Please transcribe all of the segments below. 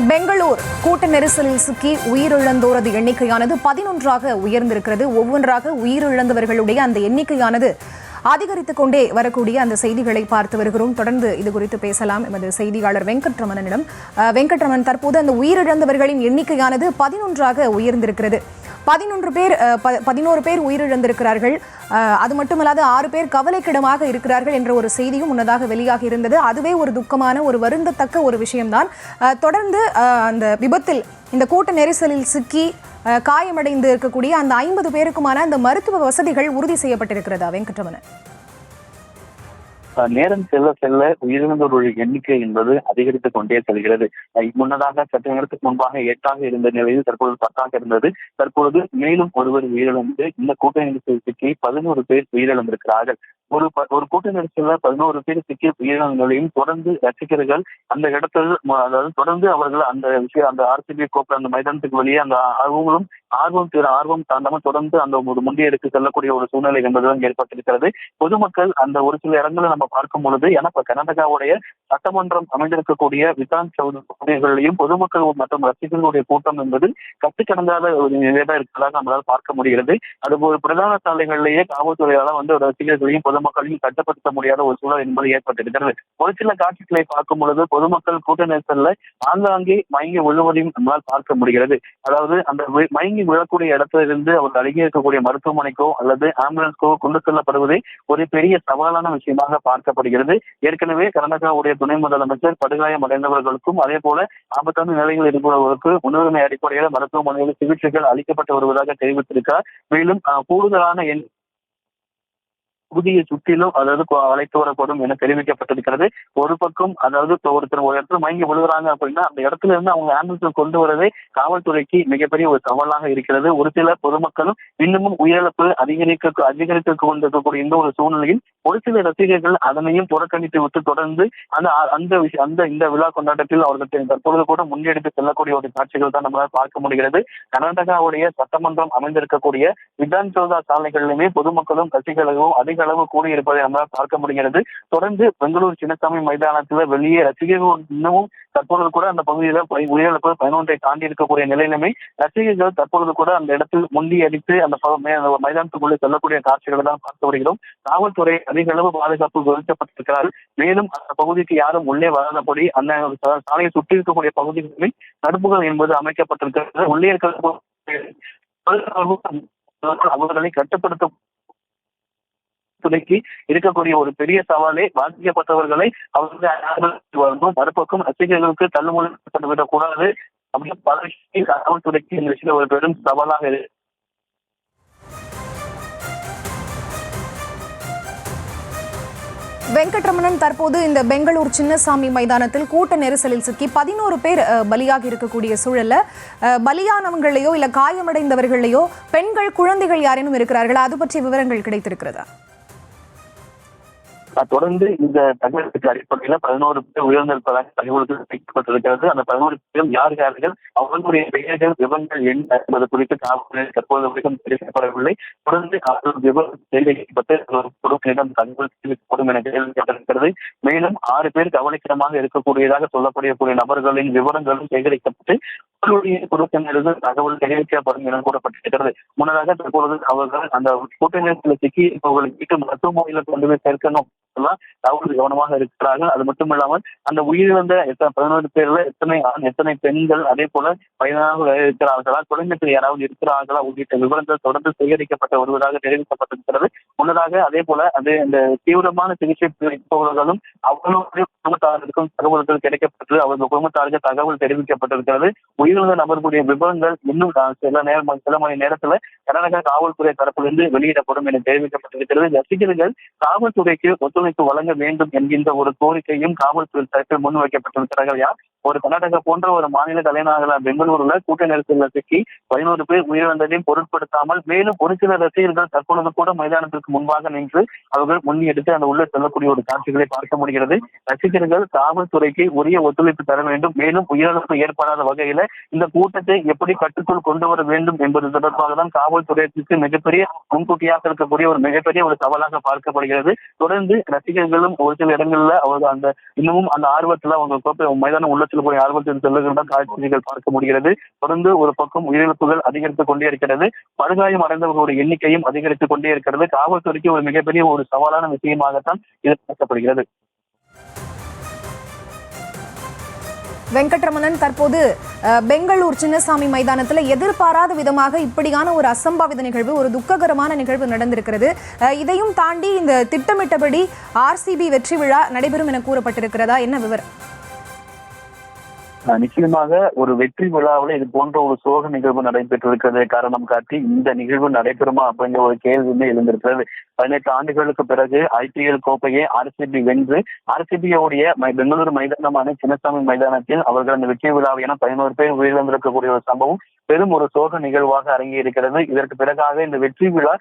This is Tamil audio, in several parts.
பெங்களூர் கூட்ட நெரிசலில் சிக்கி உயிரிழந்தோரது எண்ணிக்கையானது 11ஆக உயர்ந்திருக்கிறது. ஒவ்வொன்றாக உயிரிழந்தவர்களுடைய அந்த எண்ணிக்கையானது அதிகரித்துக் கொண்டே வரக்கூடிய அந்த செய்திகளை பார்த்து வருகிறோம். தொடர்ந்து இது குறித்து பேசலாம் எமது செய்தியாளர் வெங்கட்ரமணனிடம். வெங்கட்ரமன், தற்போது அந்த உயிரிழந்தவர்களின் எண்ணிக்கையானது 11ஆக உயர்ந்திருக்கிறது. 11 பேர் உயிரிழந்திருக்கிறார்கள். அது மட்டுமல்லாது 6 பேர் கவலைக்கிடமாக இருக்கிறார்கள் என்ற ஒரு செய்தியும் முன்னதாக வெளியாகி இருந்தது. அதுவே ஒரு துக்கமான, ஒரு வருந்தத்தக்க ஒரு விஷயம்தான். தொடர்ந்து அந்த விபத்தில், இந்த கூட்ட நெரிசலில் சிக்கி காயமடைந்து இருக்கக்கூடிய அந்த 50 பேருக்குமான அந்த மருத்துவ வசதிகள் உறுதி செய்யப்பட்டிருக்கிறதா வெங்கட்ரமணன்? நேரம் செல்ல செல்ல உயிரிழந்தோருடைய எண்ணிக்கை என்பது அதிகரித்துக் கொண்டே செல்கிறது. முன்னதாக சற்று நேரத்துக்கு முன்பாக 8ஆக இருந்த நிலையில் தற்பொழுது 10ஆக இருந்தது. தற்பொழுது மேலும் ஒருவர் உயிரிழந்து இந்த கூட்ட நெரிசலில் சிக்கி 11 பேர் உயிரிழந்திருக்கிறார்கள். ஒரு கூட்ட நெரிசல்ல 11 பேர் சிக்கி உயிரிழந்த நிலையும் தொடர்ந்து ரசிகர்கள் அந்த இடத்தில், அதாவது தொடர்ந்து அவர்கள் அந்த ஆர்சிபி கோப்பை அந்த மைதானத்துக்கு வெளியே அந்த ஆர்வம் தாண்டாமல் தொடர்ந்து அந்த ஒரு முண்டியடித்து செல்லக்கூடிய ஒரு சூழ்நிலை என்பதுதான் ஏற்பட்டிருக்கிறது. பொதுமக்கள் அந்த ஒரு சில இடங்களை நம்ம பார்க்கும் பொழுது, ஏன்னா கர்நாடகாவுடைய சட்டமன்றம் அமைந்திருக்கக்கூடிய விதான் சௌதரிகளையும் பொதுமக்கள் மற்றும் ரசிகர்களுடைய கூட்டம் என்பது கட்டுக்கடங்காத ஒரு நிலைதான் இருக்கிறதாக நம்மளால் பார்க்க முடிகிறது. அது ஒரு பிரதான சாலைகளிலேயே காவல்துறையால ரசிகர்களையும் பொதுமக்களையும் கட்டுப்படுத்த முடியாத ஒரு சூழல் என்பது ஏற்பட்டிருக்கிறது. ஒரு சில காட்சிகளை பார்க்கும் பொழுது பொதுமக்கள் கூட்ட நெரிசல்ல ஆங்காங்கே மயங்கி விழுவதையும் நம்மளால் பார்க்க முடிகிறது. அதாவது அந்த மயங்கி விழக்கூடிய இடத்திலிருந்து அவர் அருகே இருக்கக்கூடிய மருத்துவமனைக்கோ அல்லது ஆம்புலன்ஸ்க்கோ கொண்டு செல்லப்படுவதை ஒரு பெரிய சவாலான விஷயமாக பார்க்கப்படுகிறது. ஏற்கனவே கர்நாடகாவுடைய துணை முதலமைச்சர் படுகாயம் அடைந்தவர்களுக்கும் அதே போல ஆபத்தான நிலையில் இருப்பவர்களுக்கு முன்னுரிமை அடிப்படையில் மருத்துவமனையில் சிகிச்சைகள் அளிக்கப்பட்டு வருவதாக தெரிவித்திருக்கிறார். மேலும் கூடுதலான பகுதியை சுற்றிலும் அழைத்து வரப்படும் என தெரிவிக்கப்பட்டிருக்கிறது. ஒரு பக்கம் ஒருத்தர் ஒரு இடத்துல மயங்கி விழுகிறாங்க அப்படின்னா அந்த இடத்துல இருந்து அவங்க ஆம்புலன்ஸ் கொண்டு வரதே காவல்துறைக்கு மிகப்பெரிய ஒரு சவாலாக இருக்கிறது. ஒரு சில பொதுமக்களும் இன்னமும் உயிரிழப்பு அதிகரித்து கொண்டிருக்கக்கூடிய இந்த ஒரு சூழ்நிலையில் ஒரு சில ரசிகர்கள் அதனையும் புறக்கணித்து விட்டு தொடர்ந்து இந்த விழா கொண்டாட்டத்தில் அவர்கள் தற்பொழுது கூட முன்னெடுத்து செல்லக்கூடிய ஒரு காட்சிகள் தான் நம்மளால் பார்க்க முடிகிறது. கர்நாடகாவுடைய சட்டமன்றம் அமைந்திருக்கக்கூடிய விதான் சௌதா சாலைகளிலுமே பொதுமக்களும் ரசிகர்களும் அதிக அளவு கூடியிருப்பதை நம்மளால் பார்க்க முடிகிறது. தொடர்ந்து பெங்களூர் சின்னசாமி மைதானத்துல வெளியே ரசிகர்கள் இன்னமும் தற்பொழுது கூட அந்த பகுதியில உயிரிழப்பு 11 தாண்டி இருக்கக்கூடிய நிலையிலுமே ரசிகர்கள் தற்பொழுது கூட அந்த இடத்தில் முண்டி அடித்து அந்த மைதானத்துக்குள்ளே செல்லக்கூடிய காட்சிகளை தான் பார்த்து வருகிறோம். காவல்துறை அதிக அளவு பாதுகாப்பு வகிக்கப்பட்டிருக்கிறார்கள். மேலும் அந்த பகுதிக்கு யாரும் உள்ளே வராதபடி அந்த சாலையை சுற்றி இருக்கக்கூடிய பகுதிகளில் தடுப்புகள் என்பது அமைக்கப்பட்டிருக்கிறது. உள்ளே இருக்கிற அவர்களை கட்டுப்படுத்த துறைக்கு இருக்கக்கூடிய ஒரு பெரிய சவாலே பாதிக்கப்பட்டவர்களை அவர்கள் மறுபக்கம் ரசிகர்களுக்கு தள்ளுமுள்ளி விடக்கூடாது அப்படின்னு பல காவல்துறைக்கு இந்த விஷயம் ஒரு பெரும் சவாலாக இருக்கு. வெங்கட்ரமணன், தற்போது இந்த பெங்களூர் சின்னசாமி மைதானத்தில் கூட்ட நெரிசலில் சிக்கி 11 பேர் பலியாகி இருக்கக்கூடிய சூழல்ல பலியானவங்களையோ இல்ல காயமடைந்தவர்களையோ பெண்கள், குழந்தைகள் யாரேனும் இருக்கிறார்களா? அது பற்றிய விவரங்கள் கிடைத்திருக்கிறதா? தொடர்ந்து இந்த தகவலுக்கு அடிப்படையில 11 பேர் உயர்ந்திருப்பதாக தகவல்கள் கிடைக்கப்பட்டிருக்கிறது. அந்த 11 பேரும் யார் யார்கள், அவர்களுடைய பெயர்கள், விவரங்கள் என்ன என்பது குறித்து காவல்துறை தற்போது வரைக்கும் தெரிவிக்கப்படவில்லை. தொடர்ந்து அவர்கள் விவரம் தெரிவிக்கப்பட்டு தகவல் தெரிவிக்கப்படும் என தெரிவிக்கப்பட்டிருக்கிறது. மேலும் 6 பேர் கவலைக்கிடமாக இருக்கக்கூடியதாக சொல்லக்கூடிய நபர்களின் விவரங்களும் சேகரிக்கப்பட்டு அவர்களுடைய குழுக்களிலிருந்து தகவல் தெரிவிக்கப்படும் என கூறப்பட்டிருக்கிறது. முன்னதாக தற்பொழுது அவர்கள் அந்த கூட்ட நெரிசலில் சிக்கி இருப்பவர்களுக்கு மருத்துவமனையில கொண்டு போய் சேர்க்கணும் தகவல் கவனமாக இருக்கிறார்கள். அது மட்டும் இல்லாமல் அந்த உயிரிழந்த 11 பேர்ல எத்தனை ஆண், எத்தனை பெண்கள், அதே போல வயதானவர்கள் இருக்கிறார்களா, குழந்தைகள் யாராவது இருக்கிறார்களா உள்ளிட்ட விவரங்கள் தொடர்ந்து சேகரிக்கப்பட்டு வருவதாக தெரிவிக்கப்பட்டிருக்கிறது. முன்னதாக அதே போல இந்த தீவிரமான சிகிச்சை இருப்பவர்களும் அவர்களுடைய குடும்பத்தாருக்கும் தகவல்கள் கிடைக்கப்பட்டு அவர்கள் குடும்பத்தாருக்கு தகவல் தெரிவிக்கப்பட்டிருக்கிறது. உயிரிழந்த நபர்களுடைய விவரங்கள் இன்னும் சில மணி நேரத்துல கர்நாடகா காவல்துறை தரப்பிலிருந்து வெளியிடப்படும் என தெரிவிக்கப்பட்டிருக்கிறது. ரசிகர்கள் காவல்துறைக்கு ஒத்துழைப்பு வழங்க வேண்டும் என்கின்ற ஒரு கோரிக்கையும் காவல்துறை தரப்பில் முன்வைக்கப்பட்டிருக்கிறார்கள். ஒரு கர்நாடகா போன்ற ஒரு மாநில தலைநகர பெங்களூருல கூட்ட நெரிசலில் சிக்கி 11 பேர் உயிரிழந்ததையும் பொருட்படுத்தாமல் மேலும் ஒரு சில ரசிகர்கள் தற்பொழுது கூட மைதானத்திற்கு முன்பாக நின்று அவர்கள் முன்னெடுத்து அந்த உள்ள செல்லக்கூடிய ஒரு காட்சிகளை பார்க்க முடிகிறது. ரசிகர்கள் காவல்துறைக்கு உரிய ஒத்துழைப்பு தர வேண்டும். மேலும் உயிரிழப்பு ஏற்படாத வகையில இந்த கூட்டத்தை எப்படி கட்டுக்குள் கொண்டு வர வேண்டும் என்பது தொடர்பாக தான் காவல்துறைக்கு மிகப்பெரிய முன்கூட்டியாக இருக்கக்கூடிய ஒரு மிகப்பெரிய ஒரு சவாலாக பார்க்கப்படுகிறது. தொடர்ந்து ரசிகர்களும் ஒரு சில இடங்கள்ல அவர்கள் இன்னமும் அந்த ஆர்வத்துல அவங்க மைதானம் உள்ள செல்லக்கூடிய ஆர்வத்தில் செல்லுகின்ற காட்சிகள் பார்க்க முடிகிறது. தொடர்ந்து ஒரு பக்கம் உயிரிழப்புகள் அதிகரித்துக் கொண்டே இருக்கிறது. படுகாயம் அடைந்தவர்களுடைய எண்ணிக்கையும் அதிகரித்துக் கொண்டே இருக்கிறது. காவல்துறைக்கு ஒரு மிகப்பெரிய ஒரு சவாலான விஷயமாகத்தான் இது பார்க்கப்படுகிறது. வெங்கட்ரமணன், தற்போது பெங்களூர் சின்னசாமி மைதானத்தில் எதிர்பாராத விதமாக இப்படியான ஒரு அசம்பாவித நிகழ்வு, ஒரு துக்ககரமான நிகழ்வு நடந்திருக்கிறது. இதையும் தாண்டி இந்த திட்டமிட்டபடி RCB வெற்றி விழா நடைபெறும் என கூறப்பட்டிருக்கிறதா? என்ன விவரம்? நிச்சயமாக ஒரு வெற்றி விழாவில் இது போன்ற ஒரு சோக நிகழ்வு நடைபெற்றிருக்கிறதை காரணம் காட்டி இந்த நிகழ்வு நடைபெறுமா அப்படிங்கிற ஒரு கேள்வியுமே எழுந்திருக்கிறது. 18 ஆண்டுகளுக்கு பிறகு IPL கோப்பையை RCB வென்று RCB-யுடைய பெங்களூரு மைதானமான சின்னசாமி மைதானத்தில் அவர்கள் அந்த வெற்றி விழாவை என 11 பேர் உயிரிழந்திருக்கக்கூடிய ஒரு சம்பவம் பெரும் ஒரு சோக நிகழ்வாக அரங்கேறியிருக்கிறது. இதற்கு பிறகாக இந்த வெற்றி விழா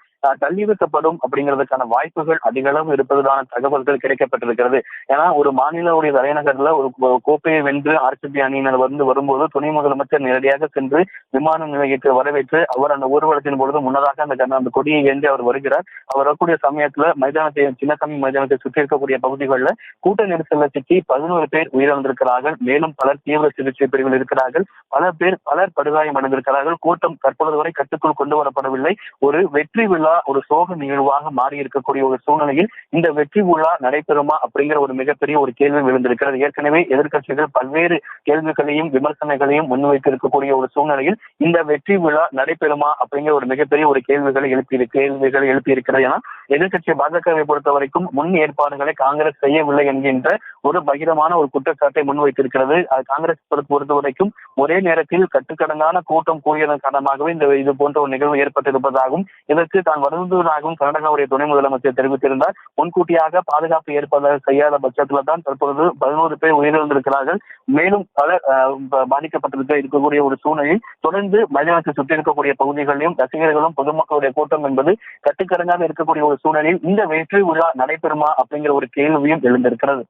தள்ளி வைக்கப்படும் அப்படிங்கிறதுக்கான வாய்ப்புகள் அதிக அளவு இருப்பதான தகவல்கள் கிடைக்கப்பட்டிருக்கிறது. ஏன்னா ஒரு மாநிலவுடைய தலைநகர்ல ஒரு கோப்பையை வென்று RCB அணியினர் வரும்போது துணை முதலமைச்சர் நேரடியாக சென்று விமான நிலையத்தை வரவேற்று அவர் அந்த ஊர்வலத்தின் பொழுது முன்னதாக அந்த கொடியை ஏந்தி அவர் வருகிறார். அவர் வரக்கூடிய சமயத்துல சின்னசாமி மைதானத்தை சுற்றி இருக்கக்கூடிய பகுதிகளில் கூட்ட நெரிசலில் சிக்கி 11 பேர் உயிரிழந்திருக்கிறார்கள். மேலும் பலர் தீவிர சிகிச்சை பிரிவில் இருக்கிறார்கள். பலர் படுகாயம் அடைந்திருக்கிறார்கள். கூட்டம் தற்பொழுது வரை கட்டுக்குள் கொண்டு வரப்படவில்லை. ஒரு வெற்றி விழா ஒரு சோக நிகழ்வாக மாறி இருக்கக்கூடிய ஒரு சூழ்நிலையில் இந்த வெற்றி விழா நடைபெறுமா அப்படிங்கிற ஒரு மிகப்பெரிய ஒரு கேள்வி விழுந்திருக்கிறது. ஏற்கனவே எதிர்க்கட்சிகள் பல்வேறு கேள்விகளையும் விமர்சனங்களையும் முன்வைத்து இருக்கக்கூடிய ஒரு சூழ்நிலையில் இந்த வெற்றி விழா நடைபெறுமா அப்படிங்கிற ஒரு மிகப்பெரிய ஒரு கேள்விகளை எழுப்பியிருக்கிறது. ஏன்னா எதிர்க்கட்சி பாஜகவை பொறுத்த வரைக்கும் முன் ஏற்பாடுகளை காங்கிரஸ் செய்யவில்லை என்கின்ற ஒரு பகிரமான ஒரு குற்றச்சாட்டை முன்வைத்திருக்கிறது. காங்கிரஸ் பொறுத்த வரைக்கும் ஒரே நேரத்தில் கட்டுக்கடங்கான கூட்டம் கூடியதன் காரணமாகவே இது போன்ற ஒரு நிகழ்வு ஏற்பட்டிருப்பதாகவும் இதற்கு தான் வருவதாகவும் கர்நாடகாவுடைய துணை முதலமைச்சர் தெரிவித்திருந்தார். முன்கூட்டியாக பாதுகாப்பு ஏற்பதாக செய்யாத பட்சத்துல தான் தற்பொழுது 11 பேர் உயிரிழந்திருக்கிறார்கள். மேலும் பலர் இருக்கக்கூடிய ஒரு சூழ்நிலையில் தொடர்ந்து மைதானத்தை சுற்றி இருக்கக்கூடிய பகுதிகளிலும் ரசிகர்களும் பொதுமக்களுடைய கூட்டம் என்பது கட்டுக்கடங்காக இருக்கக்கூடிய ஒரு சூழ்நிலையில் இந்த வெற்றி விழா நடைபெறுமா அப்படிங்கிற ஒரு கேள்வியும் எழுந்திருக்கிறது.